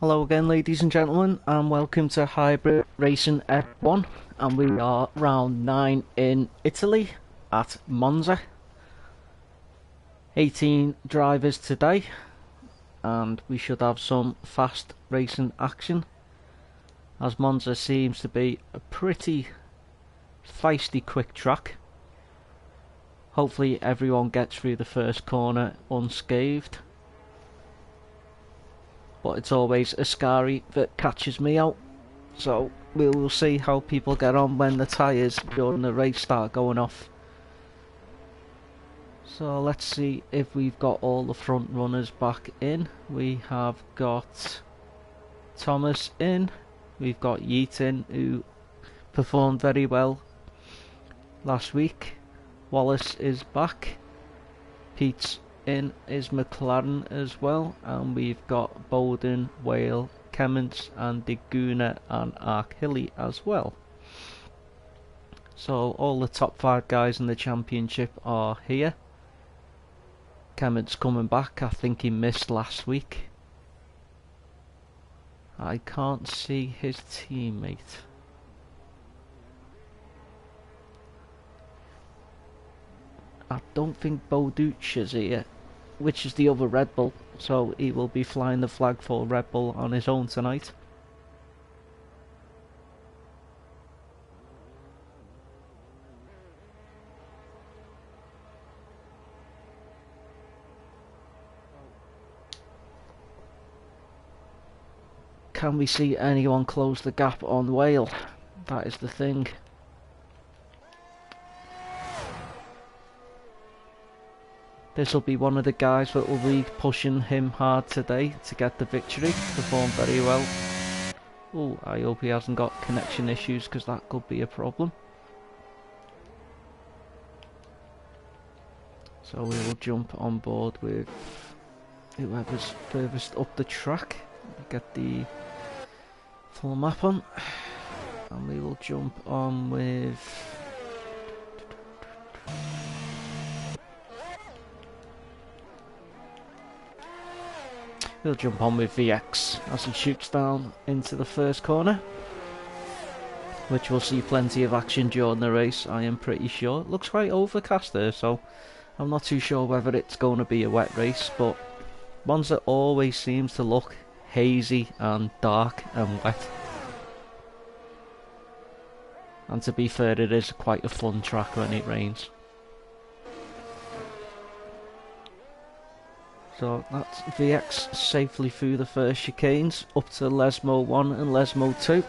Hello again, ladies and gentlemen, and welcome to Hybrid Racing F1. And we are round 9 in Italy at Monza. 18 drivers today, and we should have some fast racing action, as Monza seems to be a pretty feisty quick track. Hopefully everyone gets through the first corner unscathed. But it's always Ascari that catches me out, so we will see how people get on when the tyres during the race start going off. So let's see if we've got all the front runners back in. We have got Thomas in, we've got Yeaton, who performed very well last week. Wallace is back, Pete's in is McLaren as well, and we've got Bowden, Whale, Kemmons and Diguna and Arkhilly as well. So all the top 5 guys in the championship are here. Kemmons coming back, I think he missed last week. I can't see his teammate. I don't think Boduch is here, which is the other Red Bull, so he will be flying the flag for Red Bull on his own tonight. Can we see anyone close the gap on Whale? That is the thing. This will be one of the guys that will be pushing him hard today to get the victory. Performed very well. Oh, I hope he hasn't got connection issues, because that could be a problem. So we will jump on board with whoever's furthest up the track. Get the full map on. And we will jump on with... We'll jump on with VX as he shoots down into the first corner, which will see plenty of action during the race, I am pretty sure. It looks quite overcast there, so I'm not too sure whether it's going to be a wet race, but Monza always seems to look hazy and dark and wet. And to be fair, it is quite a fun track when it rains. So that's VX safely through the first chicanes, up to Lesmo 1 and Lesmo 2.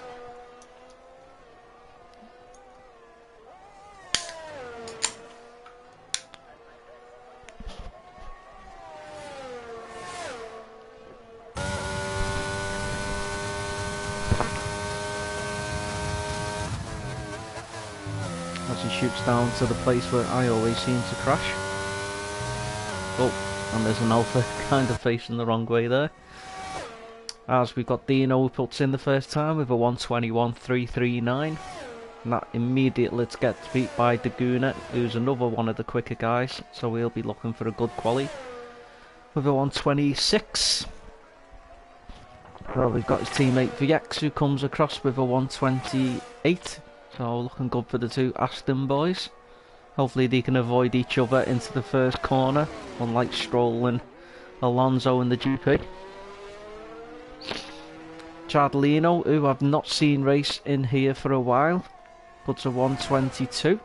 As he shoots down to the place where I always seem to crash. Oh. And there's an Alpha kind of facing the wrong way there. As we've got Dino who puts in the first time with a 121.339. And that immediately gets beat by Diguna, who's another one of the quicker guys. So we'll be looking for a good quali with a 126. Well, we've got his teammate VX who comes across with a 128. So looking good for the two Aston boys. Hopefully they can avoid each other into the first corner, unlike Stroll and Alonso in the GP. Chardolino, who I've not seen race in here for a while, puts a 122.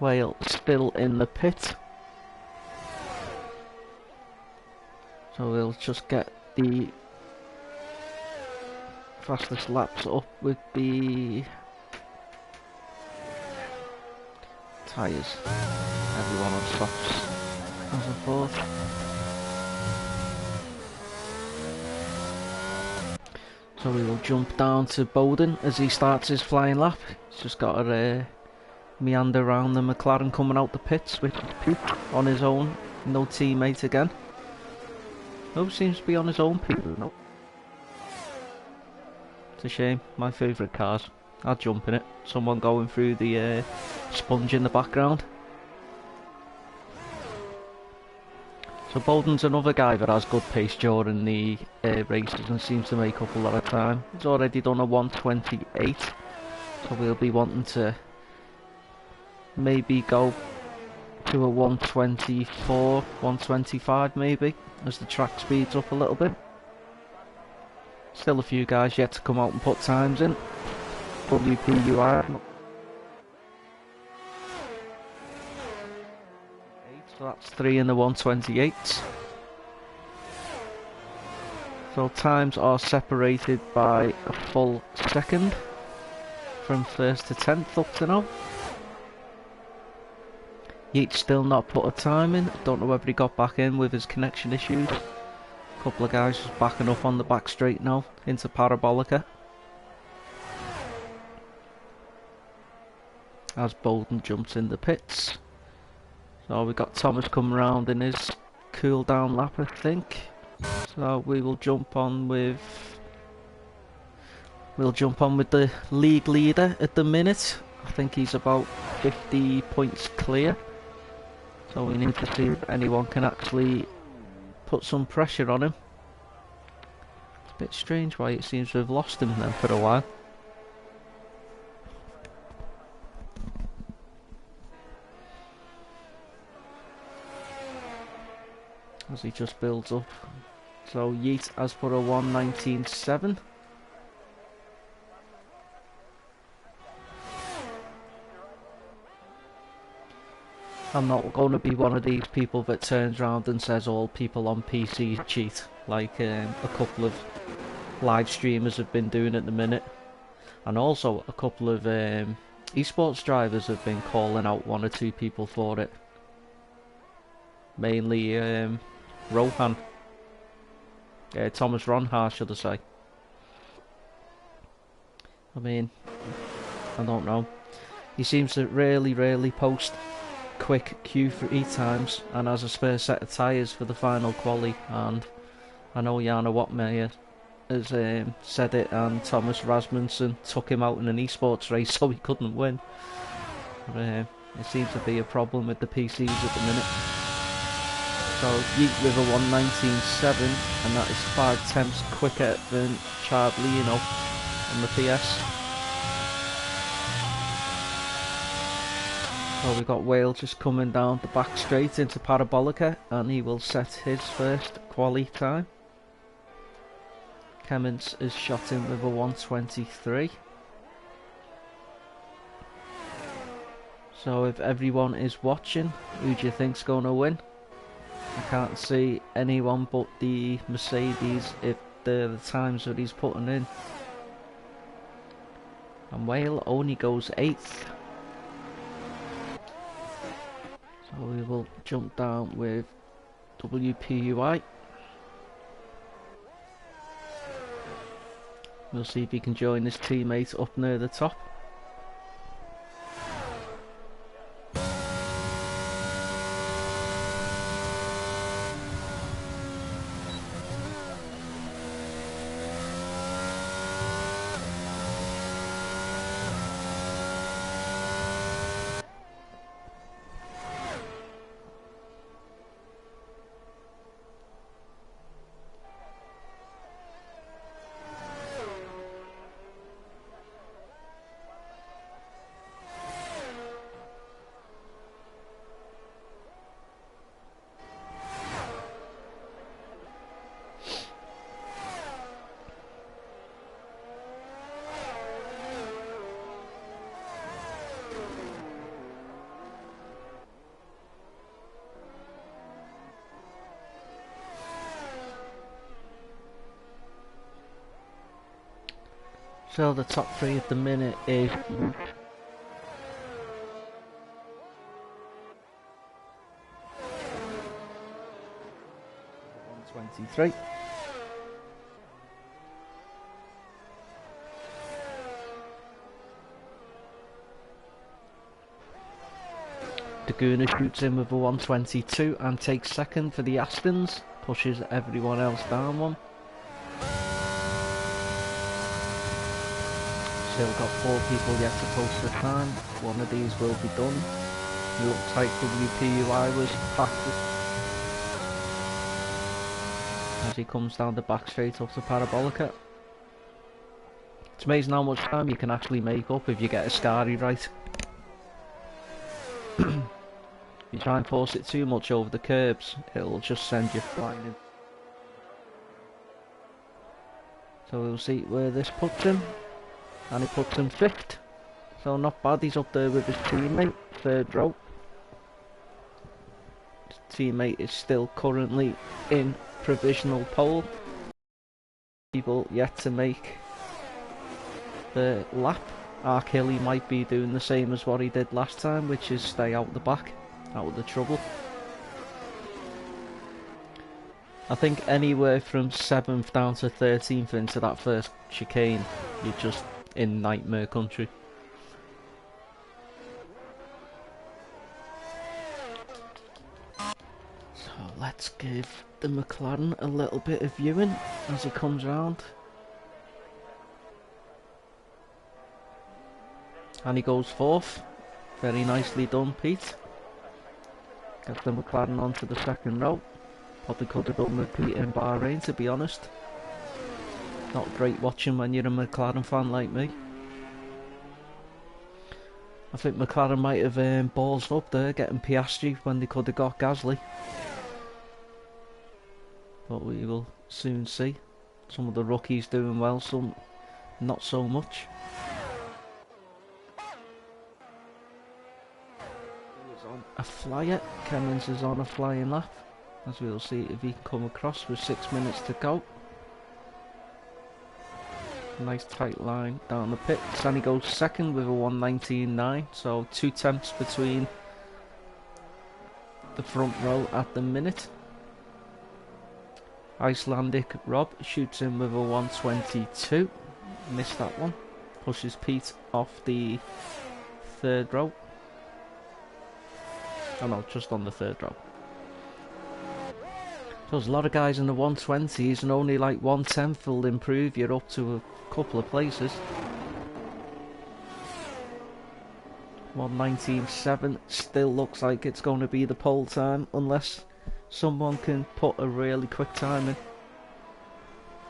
Whale still in the pit. So we'll just get the fastest laps up with the tyres. Everyone on stops as a fourth. So we will jump down to Bowden as he starts his flying lap. He's just got to meander around the McLaren coming out the pits with Pete on his own. No teammate again. No, seems to be on his own, Pete. No. It's a shame. My favourite cars. I'd jump in it. Someone going through the sponge in the background. So Bowden's another guy that has good pace during the races and seems to make up a lot of time. He's already done a 1:28, so we'll be wanting to maybe go to a 1:24, 1:25 maybe, as the track speeds up a little bit. Still a few guys yet to come out and put times in. WPUI. So that's 3 in the 1:28. So times are separated by a full second from 1st to 10th up to now. Yeats still not put a time in. Don't know whether he got back in with his connection issues. A couple of guys just backing up on the back straight now into Parabolica. As Bowden jumps in the pits. So we got Thomas coming around in his cool down lap, I think. So we will jump on with the league leader at the minute. I think he's about 50 points clear. So we need to see if anyone can actually put some pressure on him. It's a bit strange why it seems to have lost him then for a while. As he just builds up. So Yeet has put a 1:19.7. I'm not going to be one of these people that turns around and says all people on PC cheat, like a couple of live streamers have been doing at the minute. And also a couple of esports drivers have been calling out one or two people for it. Mainly Rohan. Thomas Ronhar, should I say. I mean, I don't know. He seems to really post quick Q3 times and has a spare set of tyres for the final quali. And I know Jana Wattmeyer has said it, and Thomas Rasmussen took him out in an esports race so he couldn't win. But, it seems to be a problem with the PCs at the minute. So Yeet with a 1:19.7, and that is 5/10 quicker than Chardlino on the PS. So we got Whale just coming down the back straight into Parabolica, and he will set his first quali time. Kemmins is shot in with a 1:23. So if everyone is watching, who do you think's going to win? I can't see anyone but the Mercedes if they're the times that he's putting in. And Whale only goes 8th. So we will jump down with WPUI. We'll see if he can join his teammate up near the top. So the top 3 at the minute is 1:23. Daguna shoots in with a 1:22 and takes second for the Astons, pushes everyone else down one. Still got 4 people yet to post the time. One of these will be done. It looks like WPUI was practice. as he comes down the back straight up to Parabolica. It's amazing how much time you can actually make up if you get a Scari right. If you try and force it too much over the curbs, it'll just send you flying in. So we'll see where this puts him, and he puts him 5th. So not bad, he's up there with his teammate, 3rd row. His teammate is still currently in provisional pole. People yet to make the lap. Arkilly might be doing the same as what he did last time, which is stay out the back, out of the trouble. I think anywhere from 7th down to 13th into that first chicane, you're just in nightmare country. So let's give the McLaren a little bit of viewing as he comes round. And he goes 4th. Very nicely done, Pete. Gets the McLaren onto the 2nd row. Probably could have done with Pete in Bahrain, to be honest. Not great watching when you're a McLaren fan like me. I think McLaren might have balls up there getting Piastri when they could have got Gasly. But we will soon see. Some of the rookies doing well, some not so much. He's on a flyer. Cummins is on a flying lap, as we'll see if he can come across with 6 minutes to go. Nice tight line down the pits, and he goes 2nd with a 1:19.9, so 2 tenths between the front row at the minute. Icelandic Rob shoots in with a 1:22, missed that one, pushes Pete off the 3rd row. Oh no, just on the 3rd row. So there's a lot of guys in the 120s, and only like 1/10 will improve you up to a couple of places. 1:19.7 still looks like it's going to be the pole time, unless someone can put a really quick time in.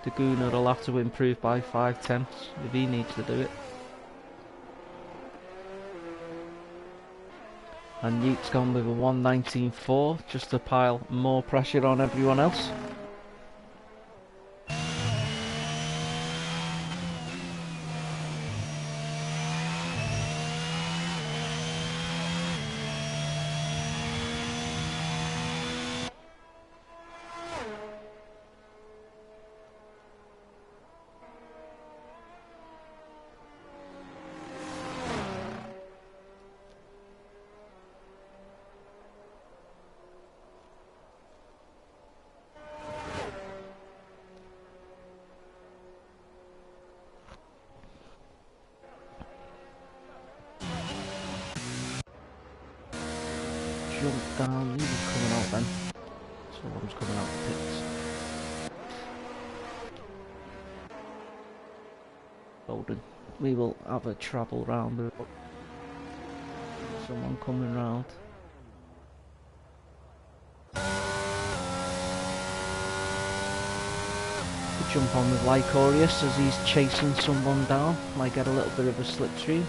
The Gunnar will have to improve by 5 tenths if he needs to do it. And Yeat's gone with a 1:19.4 just to pile more pressure on everyone else. Jump down, he was coming out then. Someone's coming out the pits. Bowden. We will have a travel round with someone coming round. We jump on with Lycorius as he's chasing someone down. Might get a little bit of a slipstream.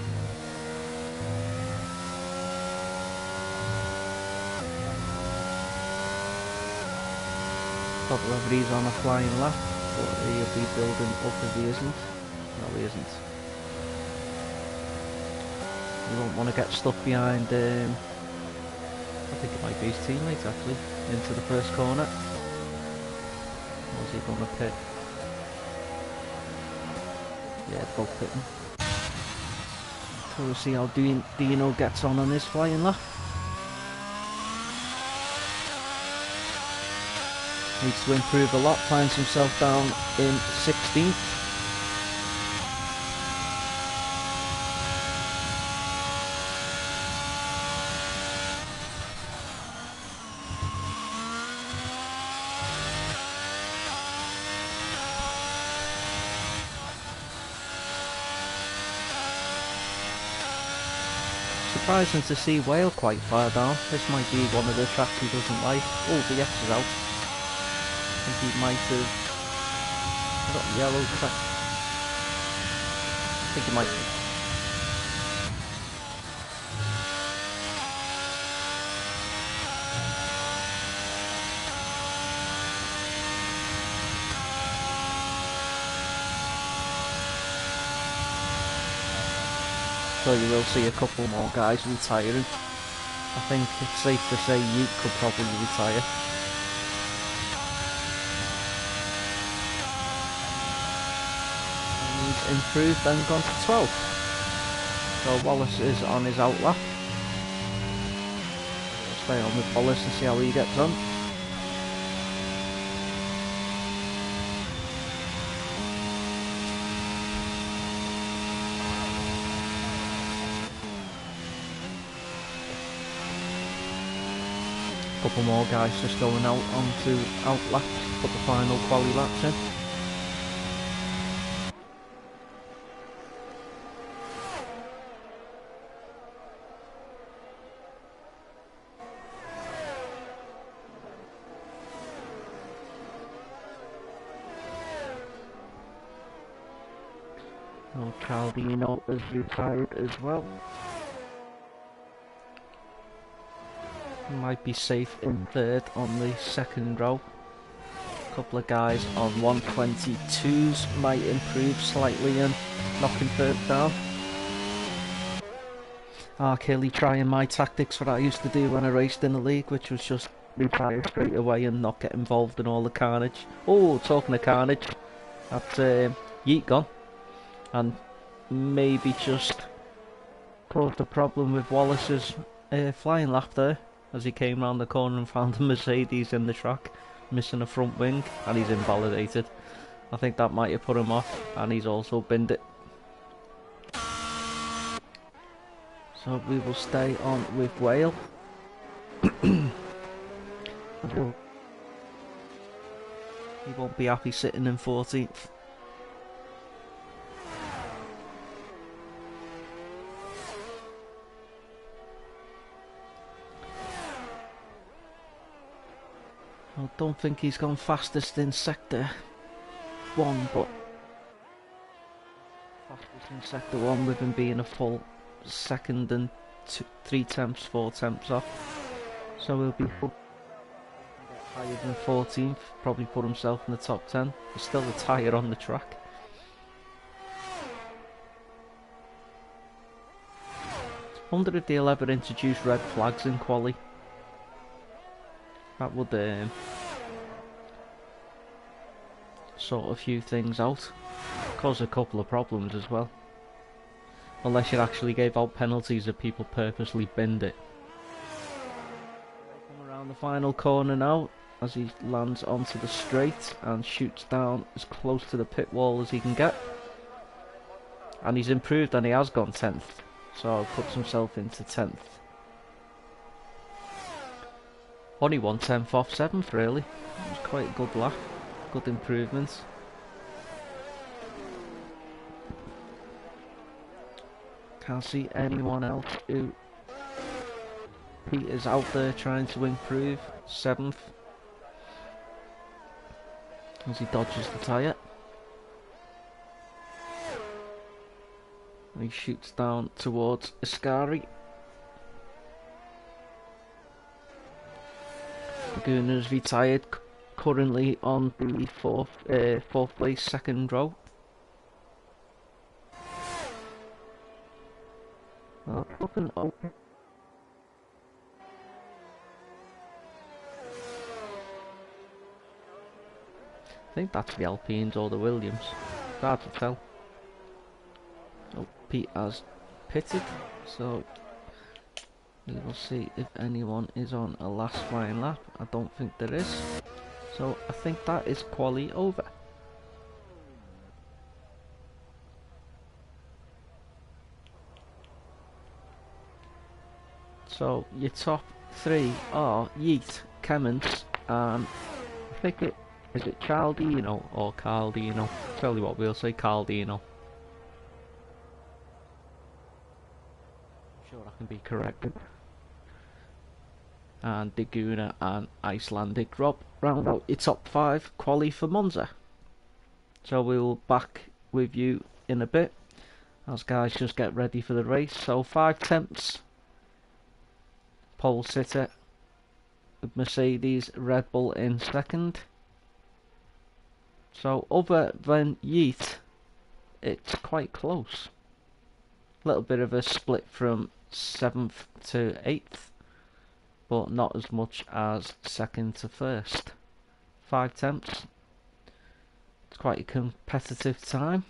Not whether he's on a flying lap, but he'll be building up if he isn't. No, he isn't. You won't want to get stuck behind, I think it might be his teammate actually, into the first corner. Or is he going to pit? Yeah, both pitting. So we'll see how Dino gets on his flying lap. Needs to improve a lot, finds himself down in 16th. Surprising to see Whale quite far down. This might be one of the tracks he doesn't like. Oh, the X is out. think he might have got yellow track. I think he might have. So you will see a couple more guys retiring. I think it's safe to say Yeet could probably retire. And he's improved and gone to 12th. So Wallace is on his outlap. We'll stay on with Wallace and see how he gets on. Couple more guys just going out onto outlap, put the final quali laps in. Oh, Caldino is retired as well. Might be safe in third on the second row. A couple of guys on 122s might improve slightly and knock him third down. Kelly trying my tactics that I used to do when I raced in the league, which was just retire straight away and not get involved in all the carnage. Oh, talking of carnage, that's Yeet gone, and maybe just caused a problem with Wallace's flying lap there, as he came round the corner and found a Mercedes in the track, missing a front wing, and he's invalidated. I think that might have put him off, and he's also binned it. So we will stay on with Whale. He won't be happy sitting in 14th. I don't think he's gone fastest in sector 1, but fastest in sector 1 with him being a full second and 3 tenths, 4 tenths off. So he'll be higher than 14th, probably put himself in the top 10. There's still a tyre on the track. I wonder if they'll ever introduce red flags in quali. That would sort a few things out. Cause a couple of problems as well. Unless you actually gave out penalties if people purposely binned it. Come around the final corner now as he lands onto the straight and shoots down as close to the pit wall as he can get. And he's improved and he has gone 10th. So puts himself into 10th. Only 1/10 off 7th really. It was quite a good lap. Good improvements. Can't see anyone else who Pete is out there trying to improve. 7th. As he dodges the tyre. He shoots down towards Ascari. Laguna's retired, currently on the fourth place, second row. Well, open. I think that's the Alpines or the Williams. It's hard to tell. Oh, Pete has pitted, so we will see if anyone is on a last flying lap. I don't think there is. So I think that is quali over. So your top 3 are Yeet, Kemmons, and I think is it Caldino or Caldino? Tell you what, we'll say Caldino. I'm sure I can be corrected. and Diguna and Icelandic Rob round out your top 5 quali for Monza. So we'll back with you in a bit as guys just get ready for the race. So 5 temps, pole sitter with Mercedes, Red Bull in second. So other than Yeet, it's quite close. A little bit of a split from 7th to 8th, but not as much as 2nd to 1st. 5 temps. It's quite a competitive time.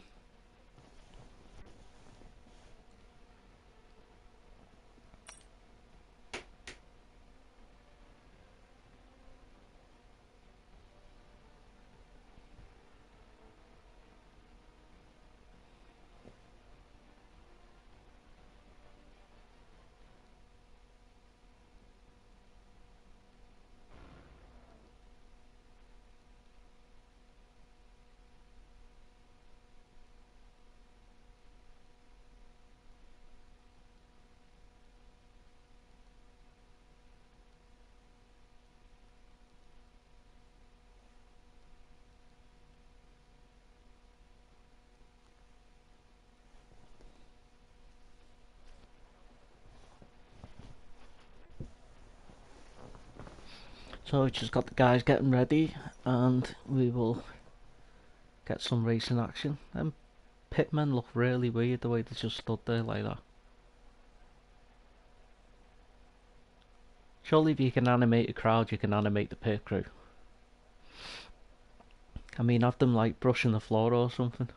So we just got the guys getting ready and we will get some racing action. Them pitmen look really weird the way they just stood there like that. Surely if you can animate a crowd you can animate the pit crew. I mean, have them like brushing the floor or something.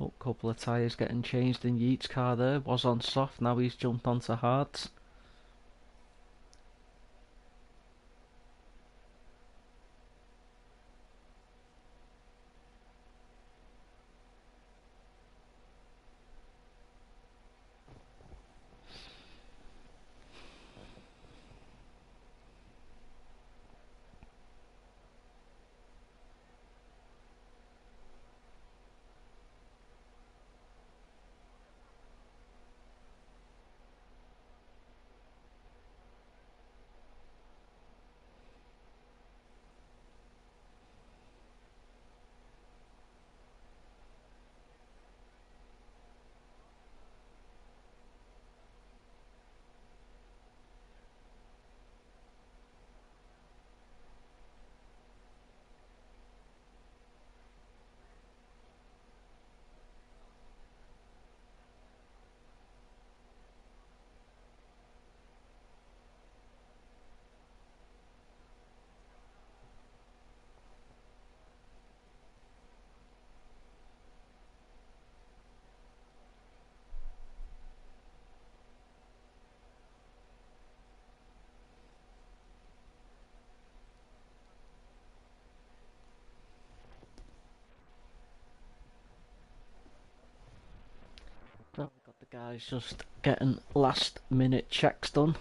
Oh, couple of tyres getting changed in Yeet's car there. Was on soft, now he's jumped onto hards. So we've got the guys just getting last minute checks done.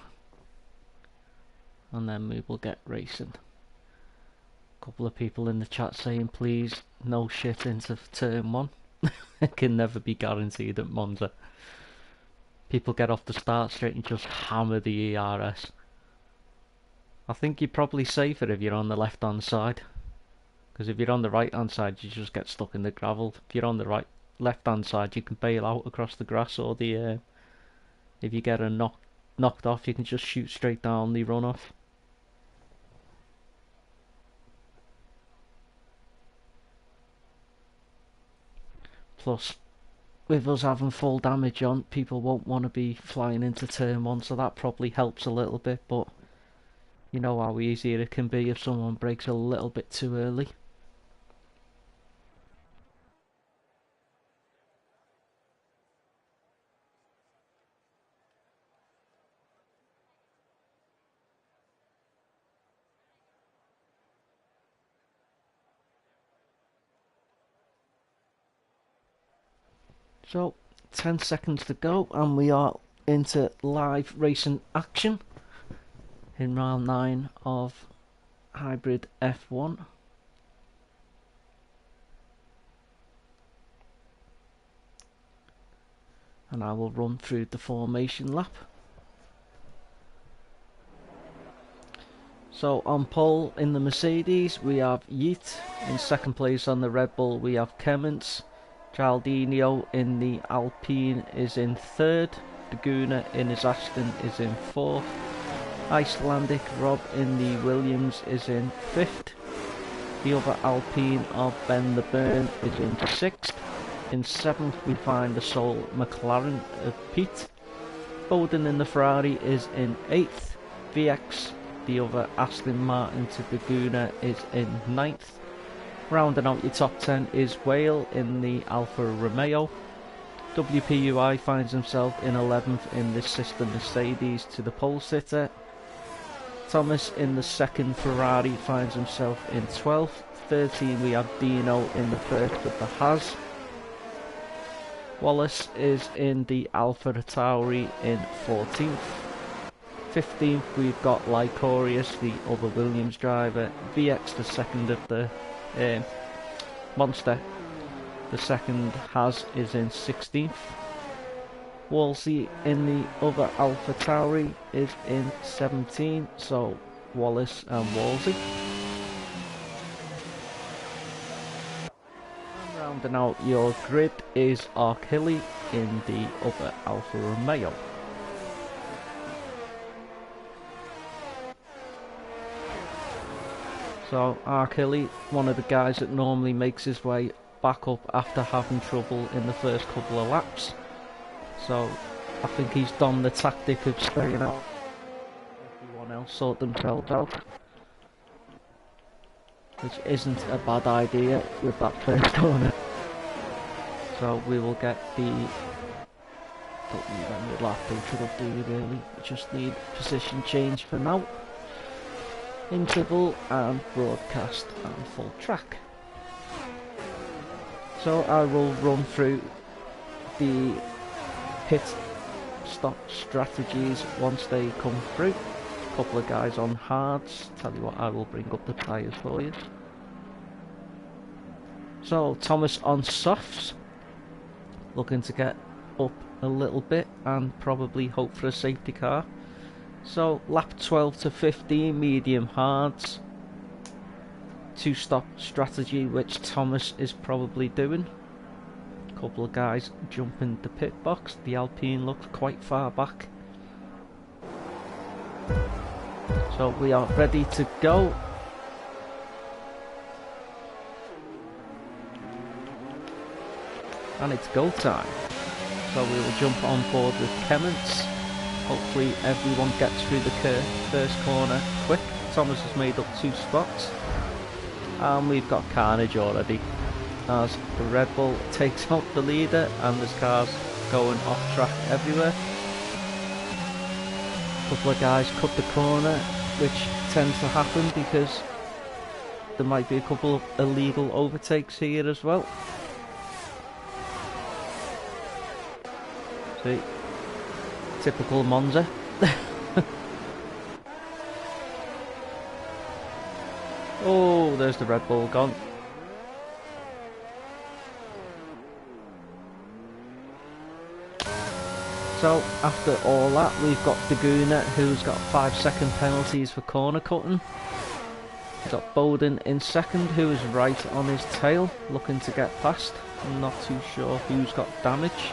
And then we will get racing. Couple of people in the chat saying please no shit into turn 1. It can never be guaranteed at Monza. People get off the start straight and just hammer the ERS. I think you're probably safer if you're on the left hand side, because if you're on the right hand side you just get stuck in the gravel. If you're on the left hand side you can bail out across the grass, or the if you get knocked off you can just shoot straight down the runoff. Plus, with us having full damage on, people won't want to be flying into turn 1, so that probably helps a little bit, but you know how easy it can be if someone breaks a little bit too early. So, 10 seconds to go and we are into live racing action in round 9 of Hybrid F1. and I will run through the formation lap. So on pole in the Mercedes we have Yeet. In second place on the Red Bull we have Kemmins. Cialdino in the Alpine is in third. Daguna in his Aston is in fourth. Icelandic Rob in the Williams is in fifth. The other Alpine of Ben the Burn is in sixth. In seventh we find the sole McLaren of Pete. Bowden in the Ferrari is in eighth. VX, the other Aston Martin to Daguna, is in ninth. Rounding out your top 10 is Whale in the Alfa Romeo. WPUI finds himself in 11th in this sister Mercedes to the pole sitter. Thomas in the second Ferrari finds himself in 12th. 13 we have Dino in the first of the Haas. Wallace is in the Alfa Tauri in 14th. 15th we've got Lycorius, the other Williams driver. VX, the second of the Monster, the second Haas, is in 16th. Wolsey in the other Alfa Tauri is in 17th, so Wallace and Wolsey. And rounding out your grid is Arkilly in the other Alfa Romeo. So Arkilly, one of the guys that normally makes his way back up after having trouble in the first couple of laps. So I think he's done the tactic of staying out. Everyone else sort themselves out, which isn't a bad idea with that first corner. So we will get the... don't need any lap introductory really, we just need position change for now. Interval and broadcast and full track. So I will run through the pit stop strategies once they come through. A couple of guys on hards. Tell you what, I will bring up the tyres for you. So Thomas on softs, looking to get up a little bit and probably hope for a safety car. So lap 12 to 15 medium hards, two stop strategy which Thomas is probably doing. A couple of guys jumping the pit box. The Alpine looks quite far back. So we are ready to go. And it's go time. So we will jump on board with Kemmins. Hopefully everyone gets through the first corner quick. Thomas has made up 2 spots. And we've got carnage already, as the Red Bull takes out the leader and there's cars going off track everywhere. A couple of guys cut the corner, which tends to happen because there might be a couple of illegal overtakes here as well. See? Typical Monza. Oh, there's the Red Bull gone. So after all that, we've got Daguna, who's got 5-second penalties for corner cutting. We've got Bowden in second, who is right on his tail, looking to get past. I'm not too sure who's got damage.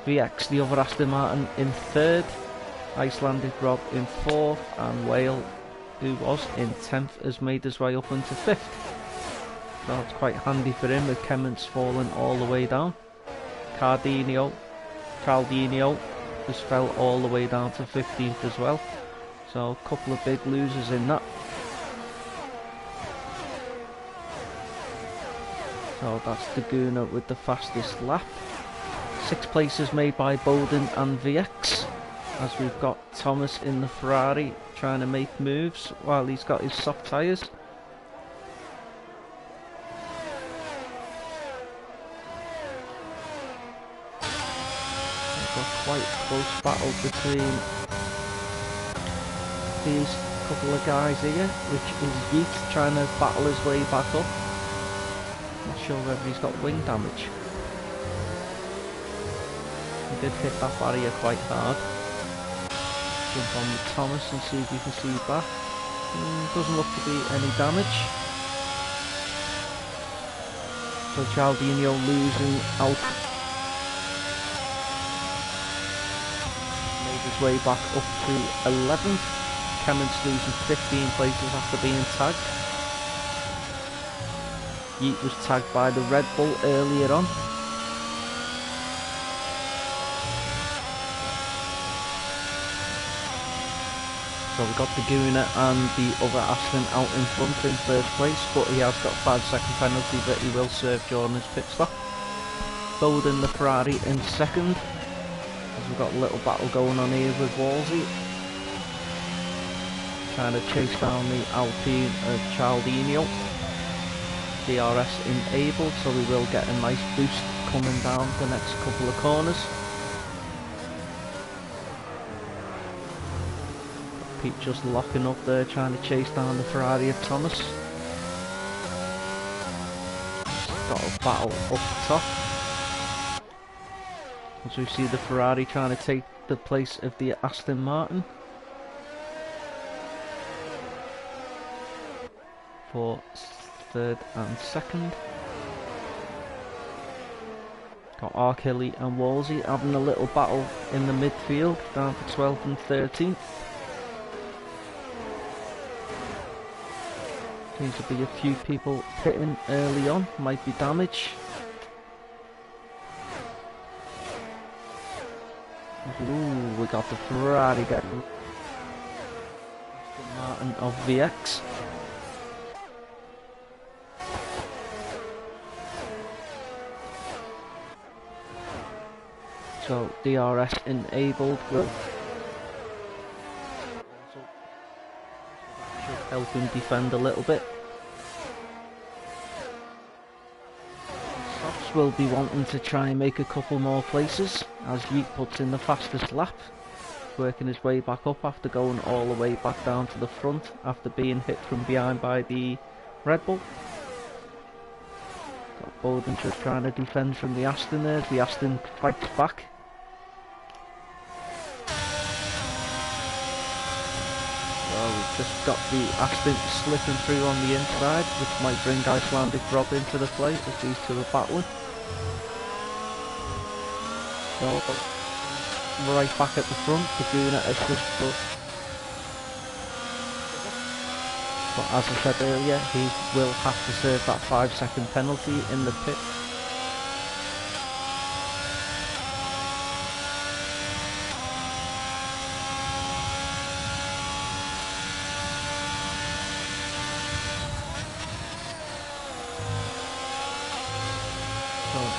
VX, the other Aston Martin, in third. Icelandic Rob in fourth, and Whale, who was in 10th, has made his way up into 5th. So it's quite handy for him with Kemmins falling all the way down. Cialdino just fell all the way down to 15th as well. So a couple of big losers in that. So that's Daguna with the fastest lap. 6 places made by Bowden and VX, as we've got Thomas in the Ferrari trying to make moves while he's got his soft tyres. We've got quite a close battle between these couple of guys here, which is Yeet trying to battle his way back up. Not sure whether he's got wing damage. did hit that barrier quite hard. Jump on with Thomas and see if we can see back. Doesn't look to be any damage. So Cialdino losing out. Made his way back up to 11th. Kemen's losing 15 places after being tagged. Yeet was tagged by the Red Bull earlier on. So we got the Guna and the other Aston out in front in first place, but he has got a 5-second penalty that he will serve during his pit stop. Bowden the Ferrari in second, as we've got a little battle going on here with Wolsey. Trying to chase down the Alpine of Cialdino. DRS enabled, so we will get a nice boost coming down the next couple of corners. Pete just locking up there, trying to chase down the Ferrari of Thomas. Got a battle up top. As we see the Ferrari trying to take the place of the Aston Martin. For third and second. Got Arkilly and Wolsey having a little battle in the midfield, down for 12th and 13th. Seems to be a few people pitting early on, might be damage. Ooh, we got the Ferrari getting Aston Martin of VX. So DRS enabled will should help him defend a little bit. Softs will be wanting to try and make a couple more places as Yeet puts in the fastest lap, working his way back up after going all the way back down to the front after being hit from behind by the Red Bull. Got Bowden just trying to defend from the Aston there as the Aston fights back. We've just got the Aston slipping through on the inside, which might bring Icelandic Rob into the play as these two are battling. So, right back at the front, the Guna is just put. But as I said earlier, he will have to serve that 5-second penalty in the pit.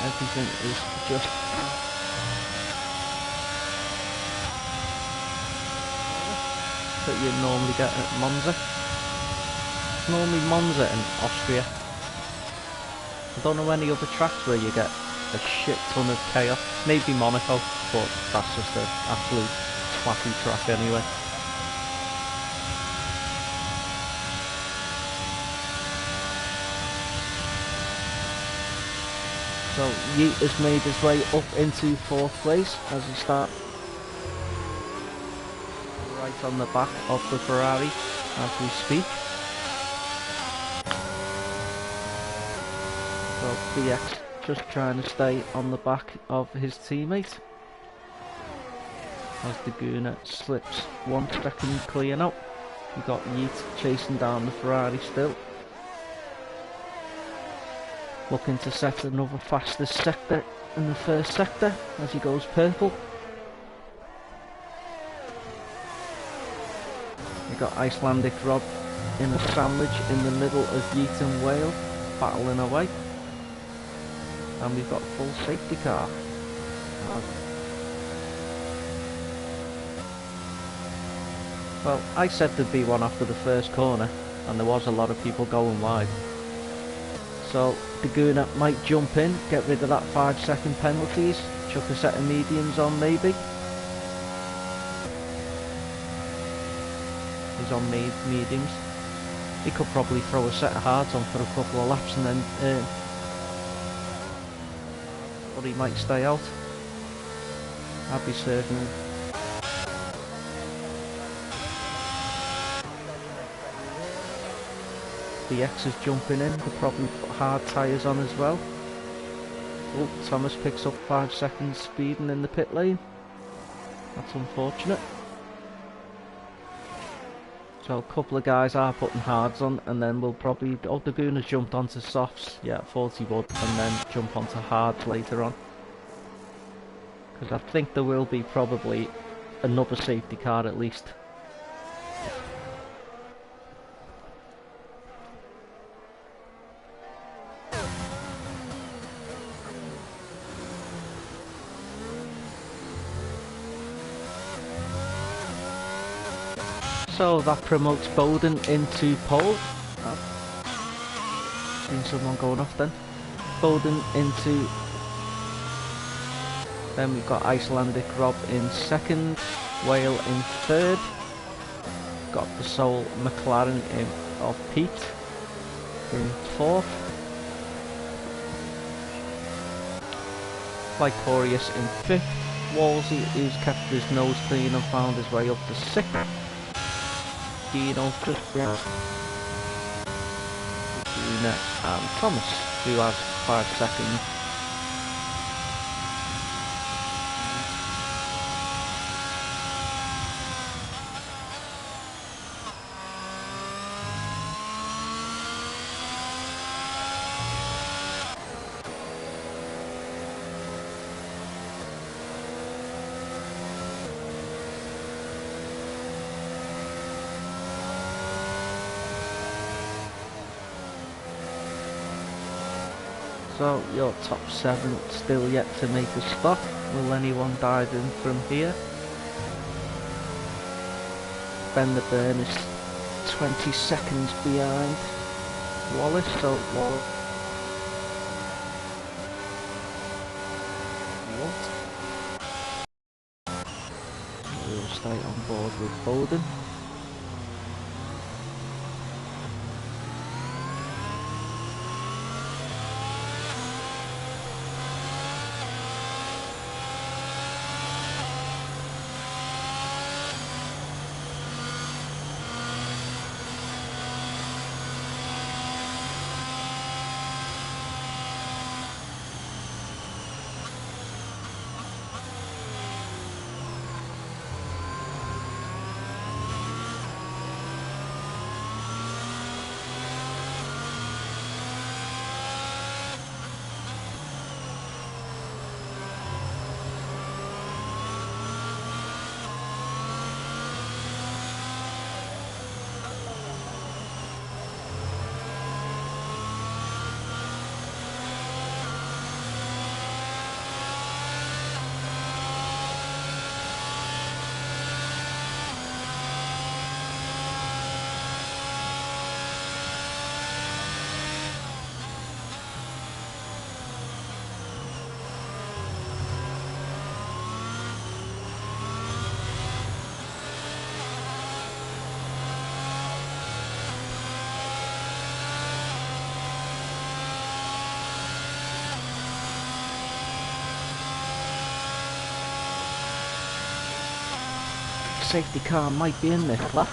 Everything is just that you normally get at Monza. It's normally Monza in Austria. I don't know any other tracks where you get a shit ton of chaos. Maybe Monaco, but that's just an absolute classy track anyway. So Yeet has made his way up into 4th place as he starts right on the back of the Ferrari as we speak. So BX just trying to stay on the back of his teammate as the Guna slips 1 second clear now. We got Yeet chasing down the Ferrari still. Looking to set another fastest sector in the first sector as he goes purple. We got Icelandic Rob in a sandwich in the middle of Yeet and Whale, battling away. And we've got a full safety car. Well, I said there'd be one after the first corner, and there was a lot of people going wide. So the Guna might jump in, get rid of that 5-second penalties, chuck a set of mediums on maybe. He's on mediums. He could probably throw a set of hards on for a couple of laps and then but he might stay out. I'll be certain. The X is jumping in, they'll probably put hard tyres on as well. Oh, Thomas picks up 5 seconds speeding in the pit lane. That's unfortunate. So a couple of guys are putting hards on, and then we'll probably... Oh, Dagoon has jumped onto softs. Yeah, 40 would, and then jump onto hards later on. Because I think there will be probably another safety car at least. So that promotes Bowden into pole. I've seen someone going off then. Bowden into... Then we've got Icelandic Rob in second. Whale in third. Got the Soul McLaren of Pete in fourth. Lycorius in fifth. Wolsey, who's kept his nose clean and found his way up to sixth. Dino, Christian, Luna and Thomas, who has 5 seconds. So your top 7 still yet to make a stop. Will anyone dive in from here? Ben the Burn is 20 seconds behind Wallace, so Wallace. We'll stay on board with Bowden. Safety car might be in this lap.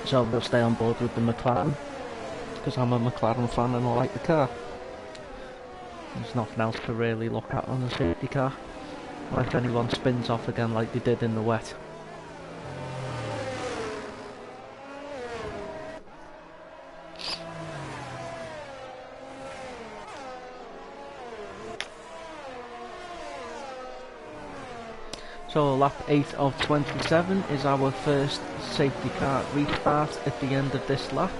So we'll stay on board with the McLaren, because I'm a McLaren fan and I like the car. There's nothing else to really look at on a safety car, or if anyone spins off again like they did in the wet. So lap 8 of 27 is our first safety car restart at the end of this lap.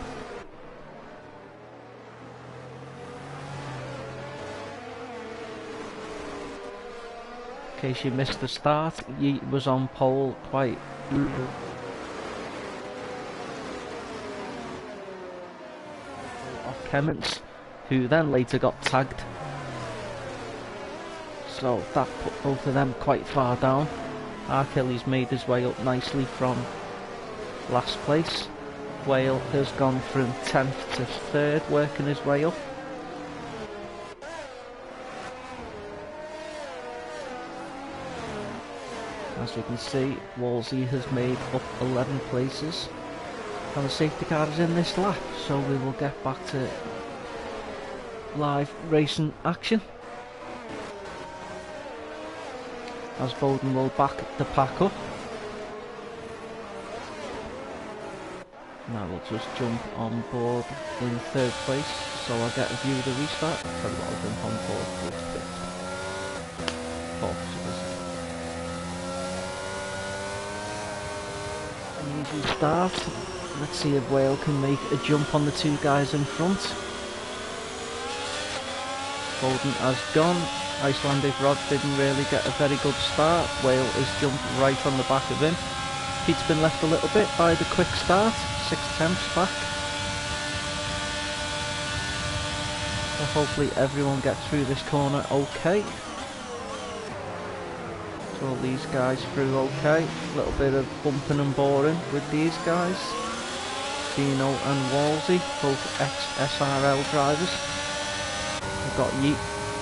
case you missed the start, Yeet was on pole quite off Kemmons, who then later got tagged. So that put both of them quite far down. Achilles made his way up nicely from last place. Whale has gone from 10th to 3rd, working his way up. As you can see, Wolsey has made up 11 places. And the safety car is in this lap, so we will get back to live racing action. As Bowden will back the pack up. Now we'll just jump on board in 3rd place, so I'll get a view of the restart. Tell you what, I'll jump on board with 5th. 4th, an easy start. Let's see if Whale can make a jump on the 2 guys in front. Bowden has gone. Icelandic Rod didn't really get a very good start. Whale has jumped right on the back of him. Pete's been left a little bit by the quick start. 6/10 back. So hopefully everyone gets through this corner okay. So all these guys through okay. A little bit of bumping and boring with these guys. Dino and Wolsey, both ex-SRL drivers. We've got Yeet,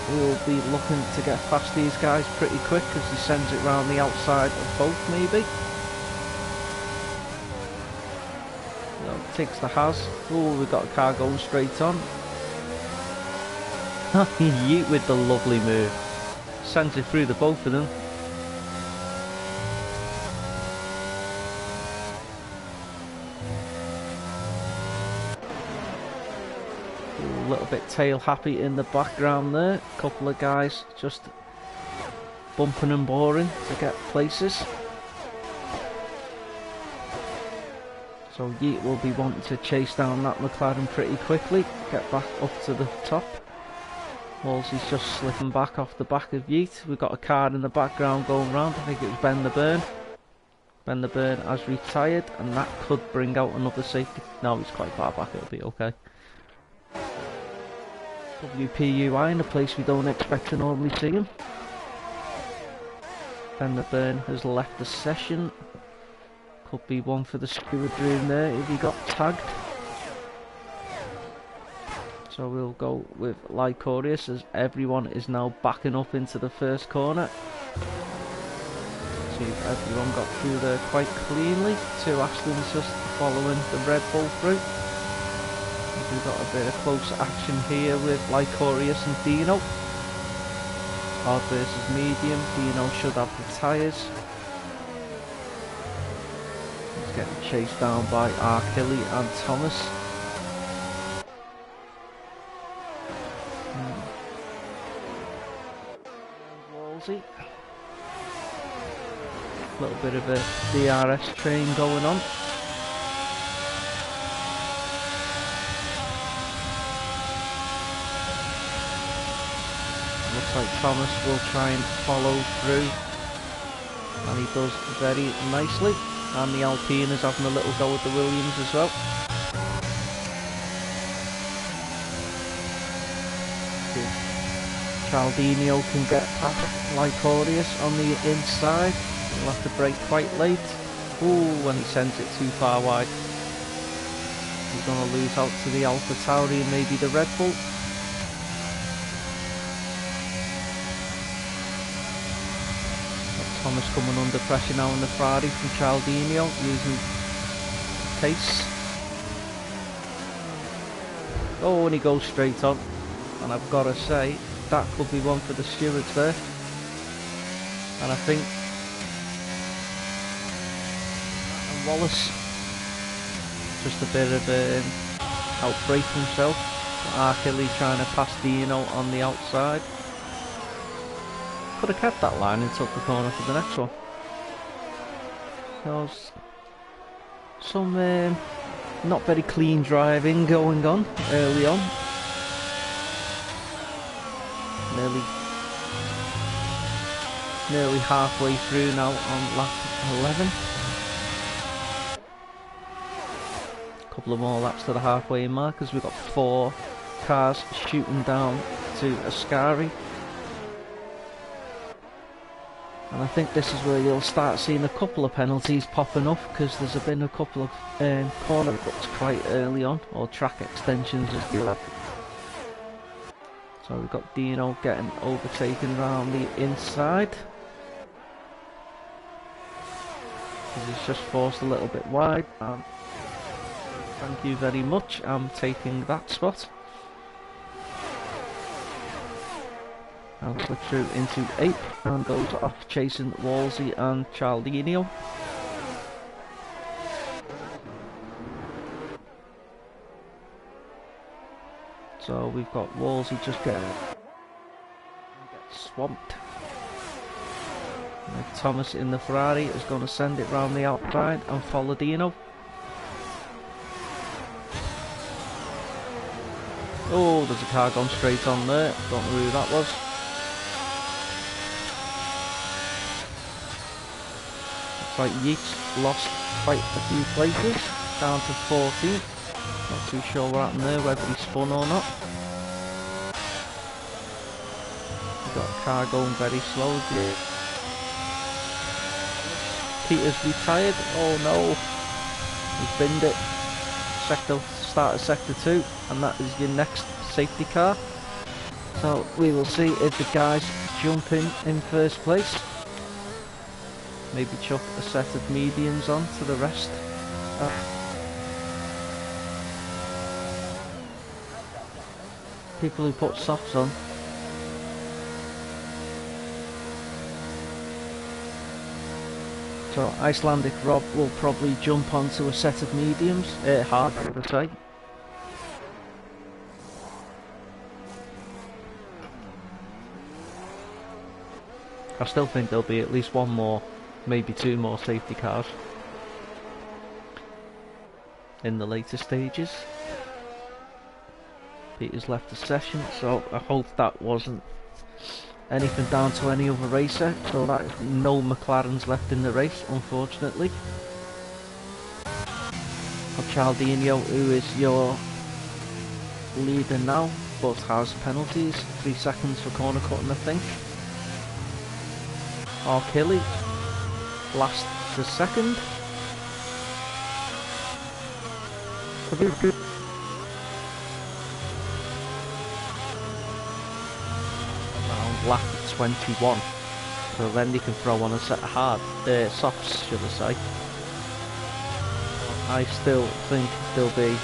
who will be looking to get past these guys pretty quick as he sends it round the outside of both maybe. Takes the Has. Oh, we've got a car going straight on. Yeet with the lovely move. Sends it through the both of them. A little bit tail happy in the background there. A couple of guys just bumping and boring to get places. So Yeet will be wanting to chase down that McLaren pretty quickly, get back up to the top. Wolsey's just slipping back off the back of Yeet. We've got a car in the background going round, I think it was Ben the Burn. Ben the Burn has retired, and that could bring out another safety. No, he's quite far back, it'll be okay. WPUI in a place we don't expect to normally see him. Ben the Burn has left the session. Could be one for the steward room there if he got tagged. So we'll go with Lycorius as everyone is now backing up into the first corner. See if everyone got through there quite cleanly. 2 Astons just following the Red Bull through. We've got a bit of close action here with Lycorius and Dino. Hard versus medium. Dino should have the tyres. Getting chased down by Arkilly and Thomas. Wolsey. A little bit of a DRS train going on. Looks like Thomas will try and follow through, and he does very nicely. And the Alpine is having a little go at the Williams as well. Chaldinho can get past Lycorius on the inside. He'll have to brake quite late. Ooh, when he sends it too far wide. He's going to lose out to the Alpha Tauri and maybe the Red Bull. Thomas coming under pressure now in the Ferrari from Chaldinho, using pace. Oh, and he goes straight on. And I've got to say, that could be one for the stewards there. And I think and Wallace, just a bit of outbreak himself. Arkilly trying to pass Dino on the outside. Could have kept that line and took the corner for the next one. There was some not very clean driving going on early on. nearly halfway through now on lap 11. A couple of more laps to the halfway mark as we've got 4 cars shooting down to Ascari. And I think this is where you'll start seeing a couple of penalties popping up, because there's been a couple of corner cuts quite early on, or track extensions as well. So we've got Dino getting overtaken round the inside. He's just forced a little bit wide. Thank you very much, I'm taking that spot. I'll slip through into 8th and goes off chasing Wolsey and Cialdino. So we've got Wolsey just getting swamped. And Thomas in the Ferrari is going to send it round the outside and follow Dino. Oh, there's a car gone straight on there. Don't know who that was. Looks like Yeats lost quite a few places, down to 14th. Not too sure what happened there, whether he spun or not. We've got a car going very slow. Peter's retired. Oh no, he's binned it. Start of sector 2, and that is your next safety car. So we will see if the guys jump in first place. Maybe chuck a set of mediums on to the rest. People who put softs on. So Icelandic Rob will probably jump onto a set of mediums, hard I would say. I still think there'll be at least one more, maybe 2 more safety cars in the later stages. Peter's left the session, so I hope that wasn't anything down to any other racer. So that is no McLarens left in the race, unfortunately. Cialdino, who is your leader now, but has penalties, 3 seconds for corner cutting I think. Arkilly last to second. Around lap 21. So then you can throw on a set of softs, should I say. I still think there'll be,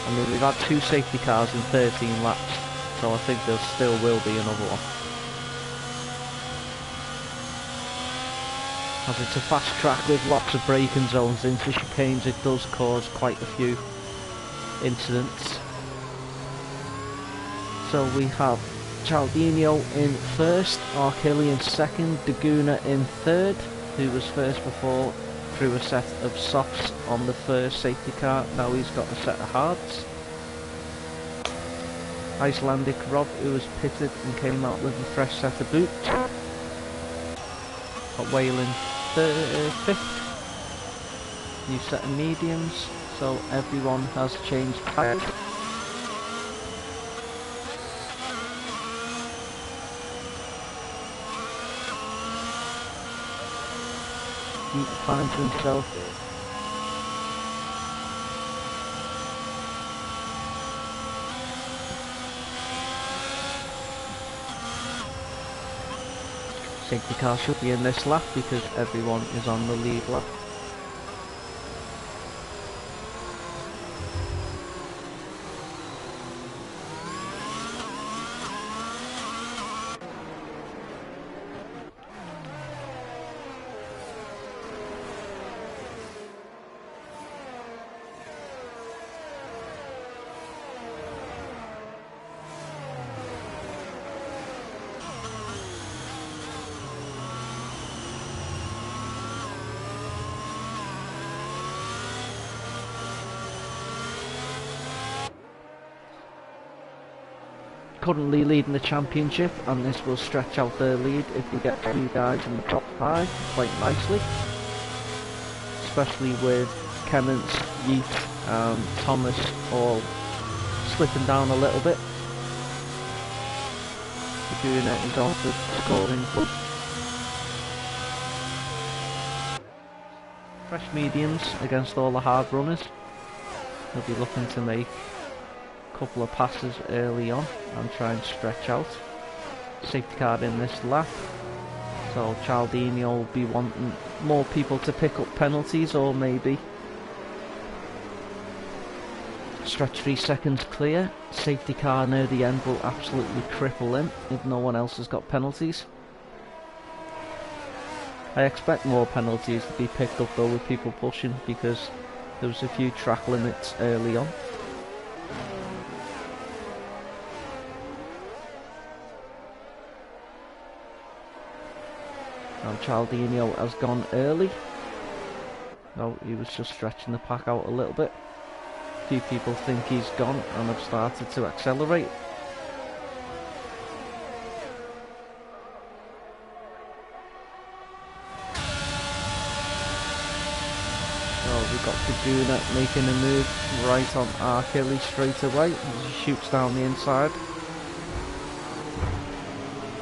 I mean we've had 2 safety cars in 13 laps, so I think there still will be another one. As it's a fast track with lots of braking zones into chicanes, it does cause quite a few incidents. So we have Cialdino in first, Arkilly in second, Daguna in third, who was first before, threw a set of softs on the first safety car. Now he's got a set of hards. Icelandic Rob, who was pitted and came out with a fresh set of boots. Got Whalen 5th. New set of mediums, so everyone has changed tyres. He finds himself safety car should be in this lap because everyone is on the lead lap. currently leading the championship, and this will stretch out their lead if we get 3 guys in the top 5 quite nicely. Especially with Kemmons, Yeet and Thomas all slipping down a little bit. Doing it is off the scoring club. Fresh mediums against all the hard runners. They'll be looking to make a couple of passes early on and try and stretch out. Safety car in this lap. So Cialdini will be wanting more people to pick up penalties, or maybe stretch 3 seconds clear. Safety car near the end will absolutely cripple him if no one else has got penalties. I expect more penalties to be picked up though with people pushing, because there was a few track limits early on. Now Cialdini has gone early. No, he was just stretching the pack out a little bit. A few people think he's gone and have started to accelerate. So we've got Kajuna making a move right on Arkilly straight away as he shoots down the inside.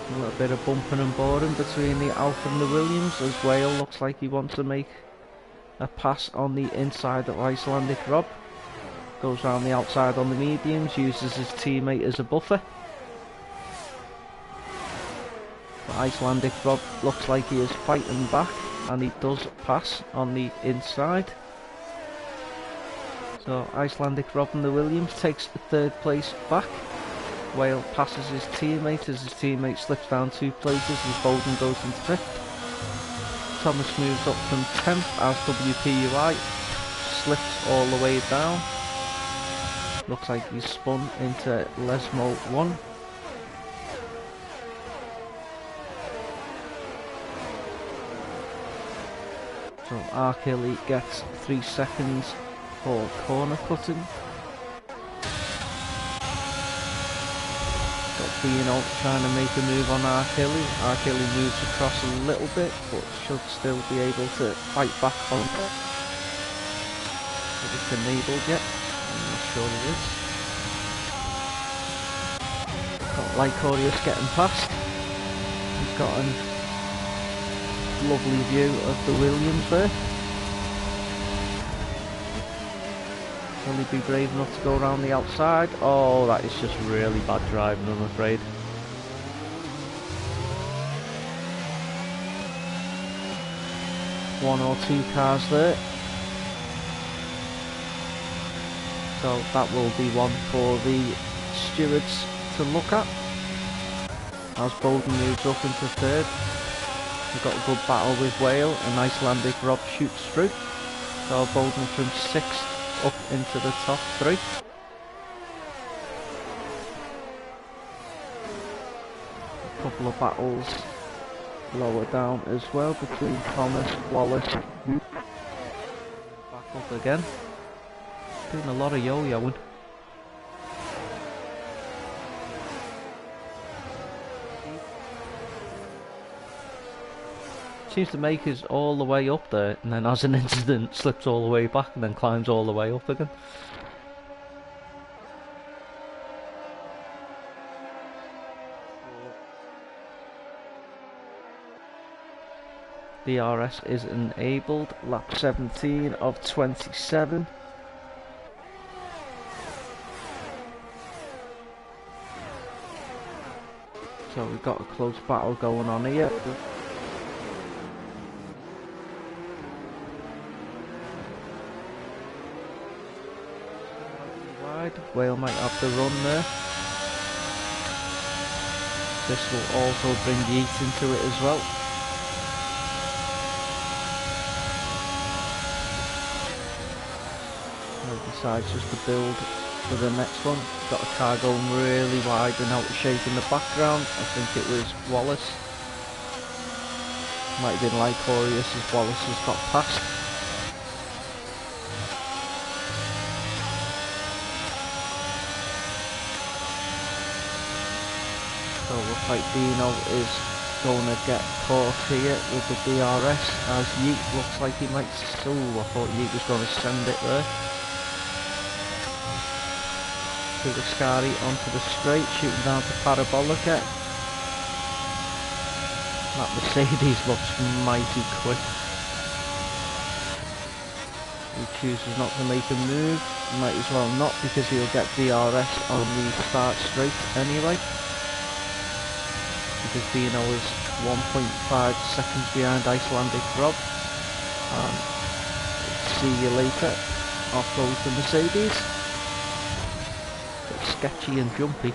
A little bit of bumping and boarding between the Alfa and the Williams, as Whale looks like he wants to make a pass on the inside of Icelandic Rob. Goes round the outside on the mediums, uses his teammate as a buffer. But Icelandic Rob looks like he is fighting back, and he does pass on the inside. So Icelandic Rob and the Williams takes the 3rd place back. Whale passes his teammate as his teammate slips down 2 places as Bowden goes into 5th. Thomas moves up from 10th as WPUI slips all the way down. Looks like he's spun into Lesmo 1. So Arkilly gets 3 seconds for corner cutting. Got Dino trying to make a move on Arkilly. Arkilly moves across a little bit, but should still be able to fight back on it. If it's enabled yet. I'm not sure it is. Got Lycorius getting past. He's got a lovely view of the Williams there. Will he be brave enough to go around the outside? Oh, that is just really bad driving, I'm afraid. One or 2 cars there. So that will be one for the stewards to look at. As Bowden moves up into 3rd. We've got a good battle with Whale, and Icelandic Rob shoots through. So Bowden from 6th up into the top 3. A couple of battles lower down as well between Thomas, Wallace. Back up again. Doing a lot of yo-yoing. Seems to make us all the way up there, and then has an incident, slips all the way back, and then climbs all the way up again. DRS is enabled, lap 17 of 27. So we've got a close battle going on here. Whale might have to run there. This will also bring Yeet into it as well. He decides just to build for the next one. Got a car going really wide and out of shape in the background. I think it was Wallace. Might have been Lycorius as Wallace has got past. looks like Dino is going to get caught here with the DRS as Yeet looks like he might... Oh, I thought Yeet was going to send it there. To the Scary onto the straight, shooting down to Parabolica. That Mercedes looks mighty quick. He chooses not to make a move. Might as well not, because he'll get DRS on the start straight anyway. Because Dino is 1.5 seconds behind Icelandic Rob. And see you later. Off goes the Mercedes. It's sketchy and jumpy.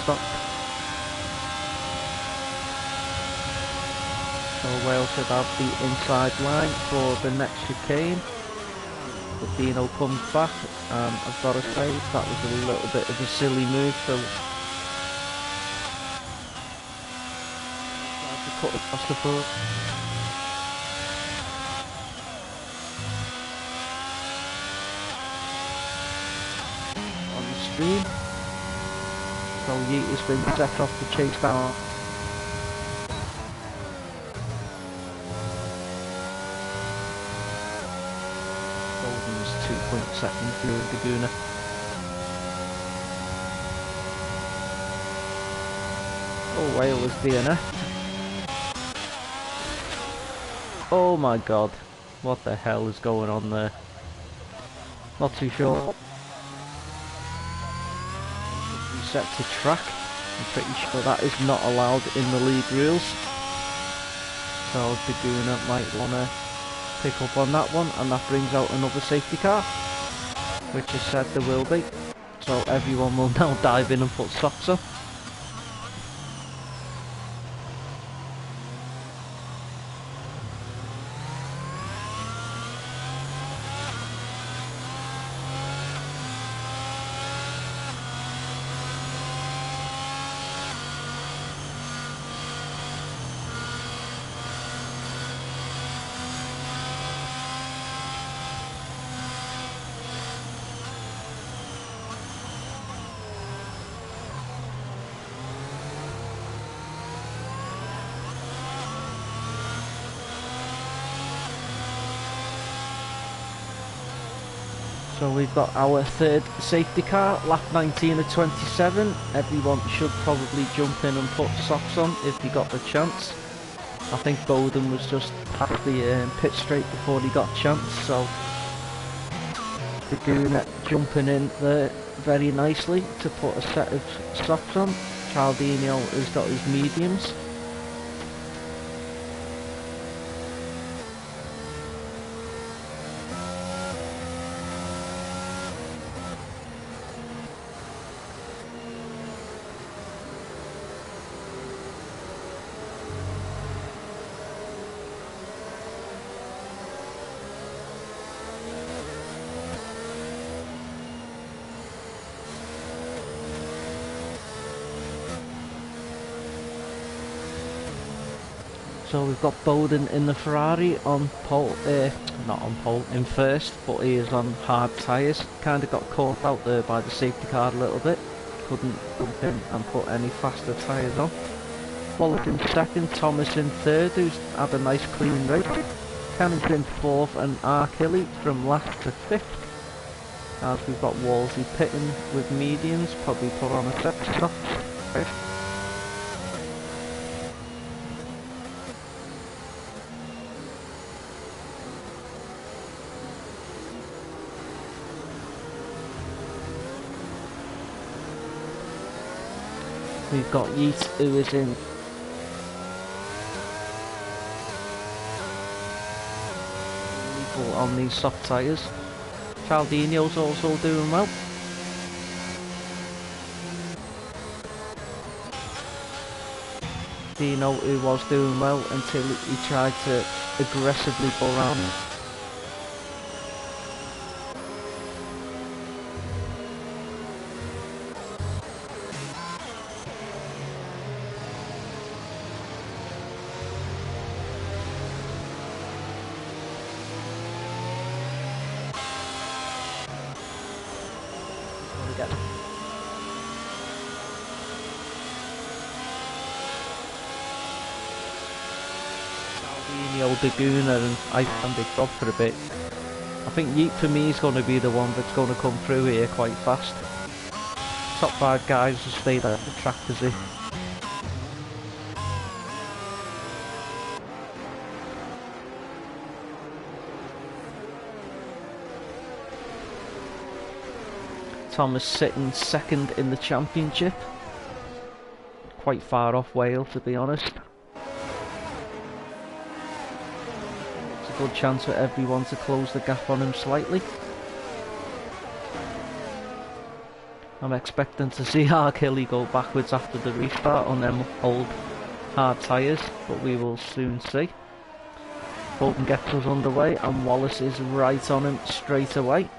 Stop. So Wales should have the inside line for the next chicane. But Dino comes back, and I've got to say that was a little bit of a silly move. So tried to cut across the field. On the stream. So Yeet has been set off to chase down. Golden's 2.2 through Laguna. Oh, Whale is DNF. Oh my god. What the hell is going on there? Not too sure. Set to track. I'm pretty sure that is not allowed in the league rules. So Laguna might want to pick up on that one, and that brings out another safety car, which is said there will be. So everyone will now dive in and put socks on. So we've got our third safety car, lap 19 of 27. Everyone should probably jump in and put socks on if he got the chance. I think Bowden was just past the pit straight before he got a chance, so Laguna jumping in there very nicely to put a set of socks on. Chaldino has got his mediums. So we've got Bowden in the Ferrari on pole, not on pole, in first, but he is on hard tyres. Kind of got caught out there by the safety car a little bit. Couldn't jump in and put any faster tyres on. Wallace in second, Thomas in third, who's had a nice clean race. Cannon's in fourth, and Arkilly from last to fifth. As we've got Wolsey pitting with mediums, probably put on a set of softs. We've got Yeet, who is in on these soft tyres. Chaldino's also doing well. Dino, who was doing well until he tried to aggressively go around. again. Old Laguna and Icelandic Rob for a bit. I think Yeet for me is going to be the one that's going to come through here quite fast. Top 5 guys will stay there at the track position. Thomas sitting second in the championship. Quite far off Wales, to be honest. It's a good chance for everyone to close the gap on him slightly. I'm expecting to see Arkilly go backwards after the restart on them old hard tyres, but we will soon see. Bolton gets us underway and Wallace is right on him straight away.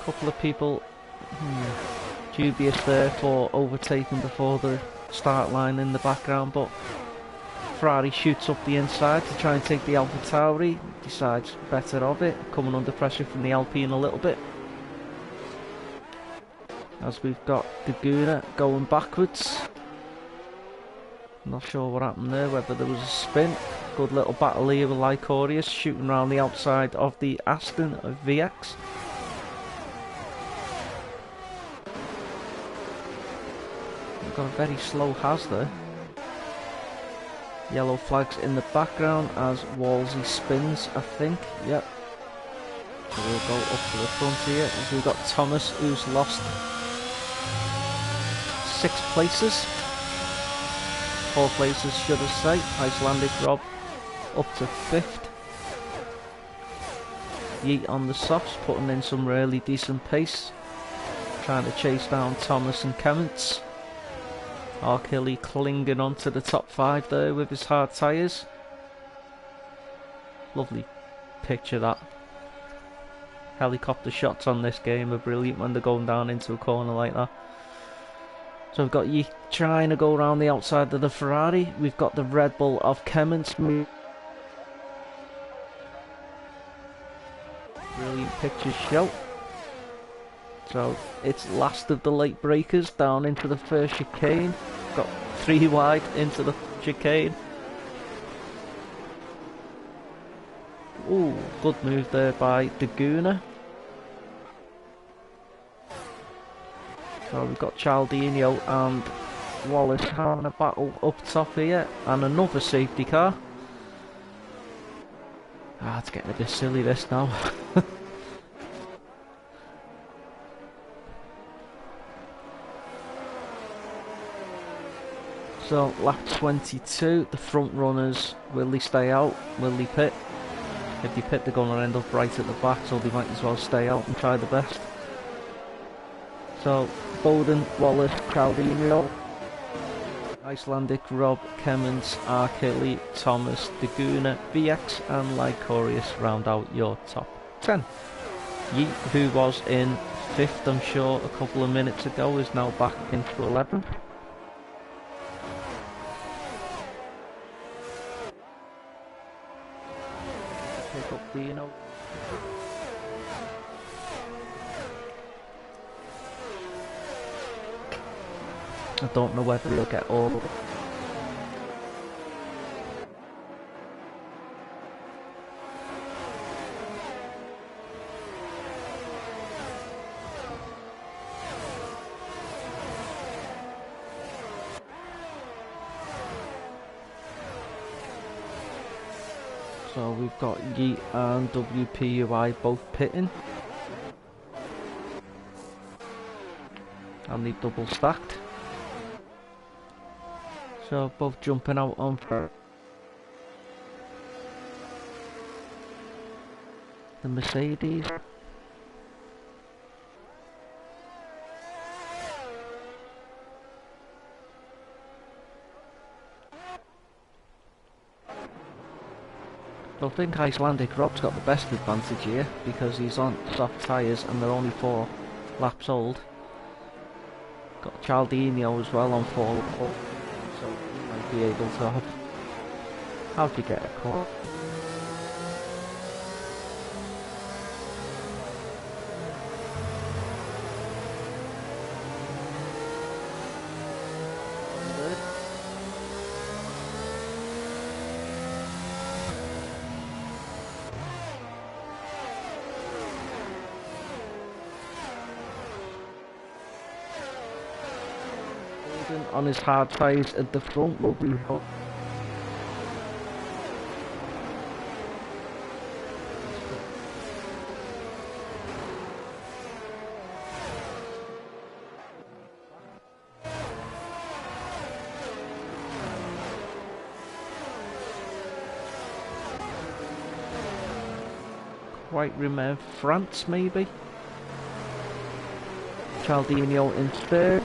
Couple of people dubious there for overtaking before the start line in the background, but Ferrari shoots up the inside to try and take the AlphaTauri, decides better of it, coming under pressure from the Alpine a little bit. As we've got Laguna going backwards. Not sure what happened there, whether there was a spin. Good little battle here with Lycorius shooting around the outside of the Aston of VX. Got a very slow Has there. Yellow flags in the background as Wolsey spins, I think. Yep. So we'll go up to the front here as we've got Thomas, who's lost 6 places. 4 places, should I say. Icelandic Rob up to 5th. Yeet on the softs, putting in some really decent pace. Trying to chase down Thomas and Kemments. Arkilly clinging on to the top 5 there with his hard tyres. Lovely picture that. Helicopter shots on this game are brilliant when they're going down into a corner like that. So we've got Yeet trying to go around the outside of the Ferrari. We've got the Red Bull of Kemments. Brilliant pictures show. So it's last of the late breakers down into the first chicane. Got 3 wide into the chicane. Ooh, good move there by Laguna. So we've got Cialdino and Wallace having a battle up top here, and another safety car. Ah, it's getting a bit silly this now. So lap 22, the front runners, will they stay out, will they pit? If they pit they're going to end up right at the back, so they might as well stay out and try the best. So Bowden, Wallace, Cialdino, Icelandic Rob, Kemments, Arkilly, Thomas, Laguna, VX and Lycorius round out your top 10. Yeet, who was in 5th I'm sure a couple of minutes ago, is now back into 11th. I don't know whether he'll get all of it. So we've got Yeet and WPUI both pitting. And they double stacked. So both jumping out on for the Mercedes. I think Icelandic Rob's got the best advantage here because he's on soft tyres and they're only 4 laps old. Got Cialdino as well on 4 laps, so he might be able to have... How do you get a cut? Bowden on his hard tyres at the front will be quite remember France maybe. Chaldinho in third.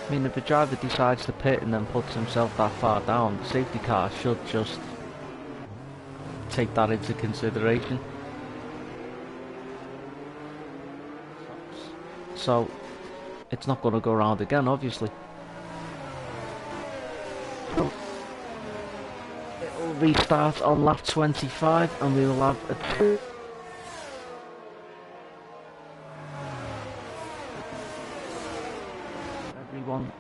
I mean, if a driver decides to pit and then puts himself that far down, the safety car should just take that into consideration. So, it's not going to go round again, obviously. It will restart on lap 25 and we will have a 2. Everyone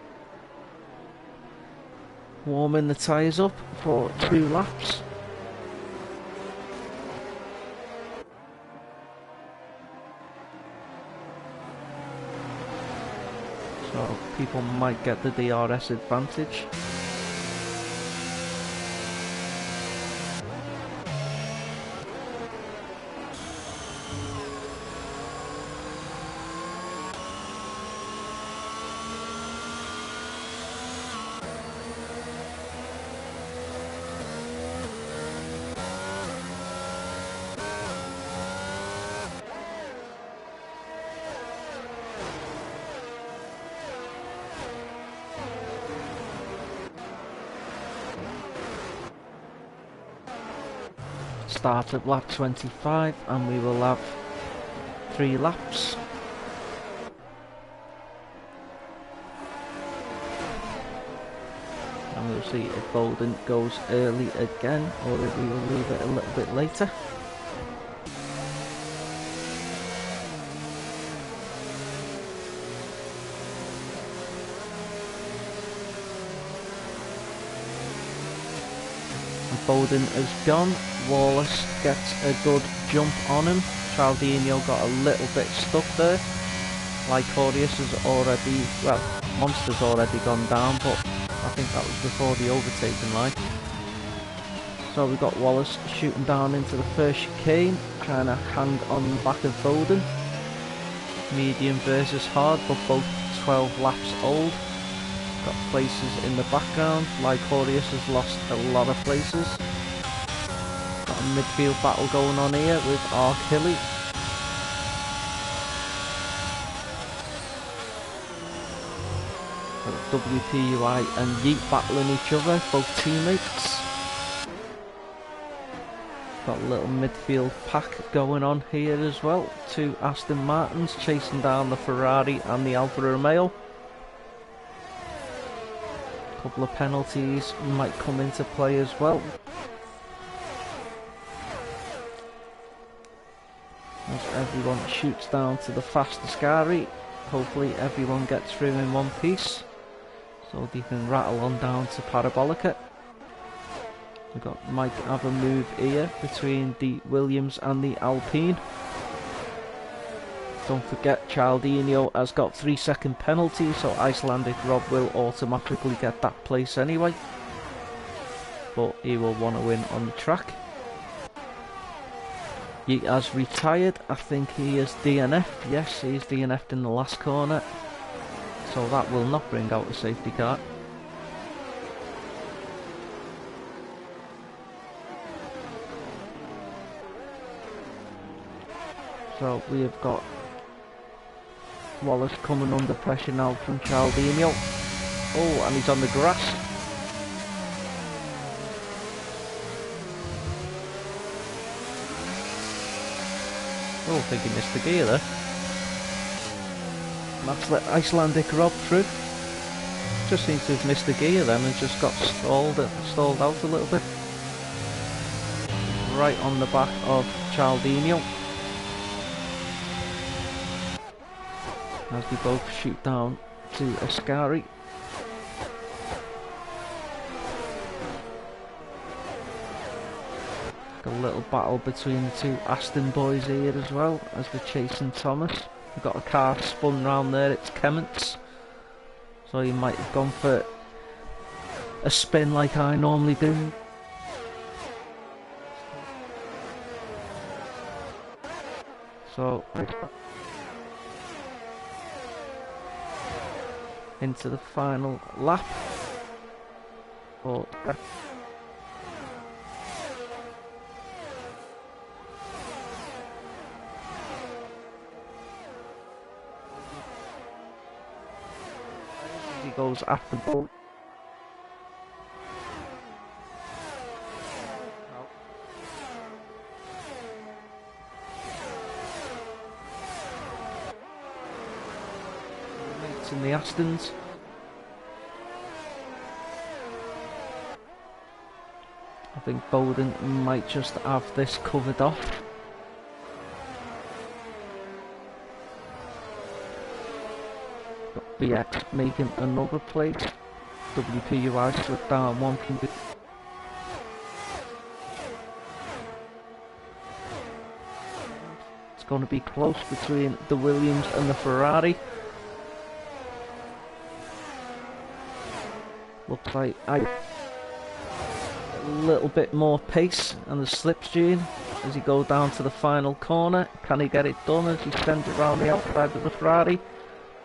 warming the tyres up for 2 laps. So people might get the DRS advantage. Start at lap 25 and we will have 3 laps. And we'll see if Bowden goes early again or if we will leave it a little bit later. Bowden has gone. Wallace gets a good jump on him. Chaldinho got a little bit stuck there. Lycorius has already, well, Monster's already gone down, but I think that was before the overtaking line. So we got Wallace shooting down into the first chicane, trying to hang on the back of Bowden. Medium versus hard, but both 12 laps old. Got places in the background. Lycorius has lost a lot of places. Got a midfield battle going on here with Arkilly. Got WPUI and Yeet battling each other, both teammates. Got a little midfield pack going on here as well. 2 Aston Martins chasing down the Ferrari and the Alfa Romeo. Couple of penalties might come into play as well. As everyone shoots down to the fastest Gary, hopefully everyone gets through in one piece, so they can rattle on down to Parabolica. Might have a move here between the Williams and the Alpine. Don't forget Chaldinho has got 3-second penalty, so Icelandic Rob will automatically get that place anyway. But he will want to win on the track. He has retired. I think he is DNF'd. Yes, he's DNF'd in the last corner. So that will not bring out a safety car. So we have got Wallace coming under pressure now from Chaldinho. Oh, and he's on the grass. Oh, I think he missed the gear there. That's let Icelandic Rob through. Just seems to have missed the gear then and just got stalled out a little bit. right on the back of Cialdino. As we both shoot down to Ascari. A little battle between the two Aston boys here as well as they're chasing Thomas. We've got a car spun round there, it's Kement's. So he might have gone for a spin like I normally do. So into the final lap. He goes after the ball. In the Astons. I think Bowden might just have this covered off. Got BX making another place. WPUI slip down one from the... It's going to be close between the Williams and the Ferrari. Looks like a little bit more pace and the slipstream as he goes down to the final corner. Can he get it done as he sends it around the outside of the Ferrari?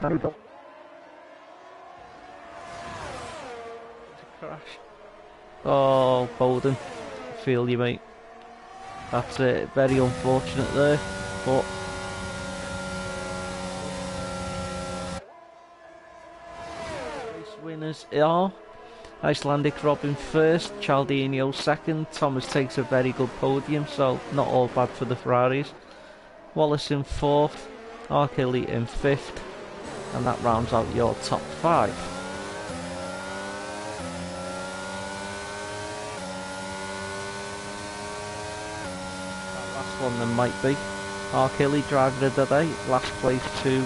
Can he go? Crash. Oh, Bowden, I feel you, mate. That's it. Very unfortunate there, but race winners are Icelandic Robin first, Cialdino second. Thomas takes a very good podium, so not all bad for the Ferraris. Wallace in fourth, Arkilly in fifth, and that rounds out your top five. That last one there might be. Arkilly driver of the day, last place to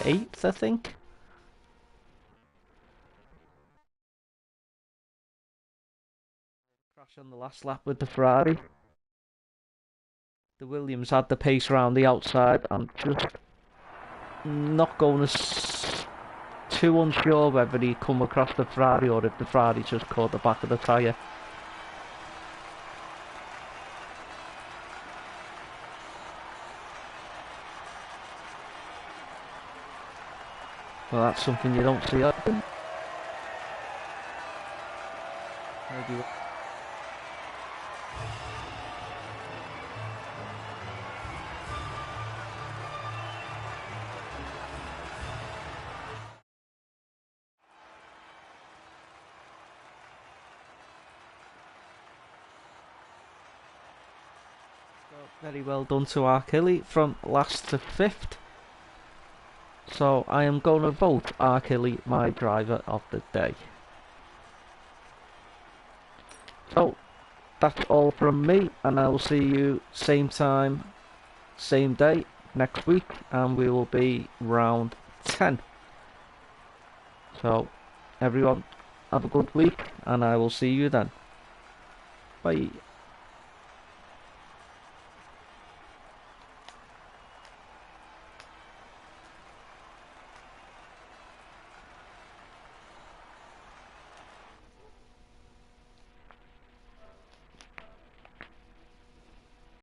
8th, I think. On the last lap with the Ferrari. The Williams had the pace around the outside. I'm just not going to too unsure whether he come across the Ferrari or if the Ferrari just caught the back of the tyre. Well, that's something you don't see happen. Maybe. Very well done to Arkilly from last to 5th. So I am going to vote Arkilly my driver of the day. So that's all from me, and I will see you same time, same day next week, and we will be round 10. So everyone have a good week, and I will see you then. Bye.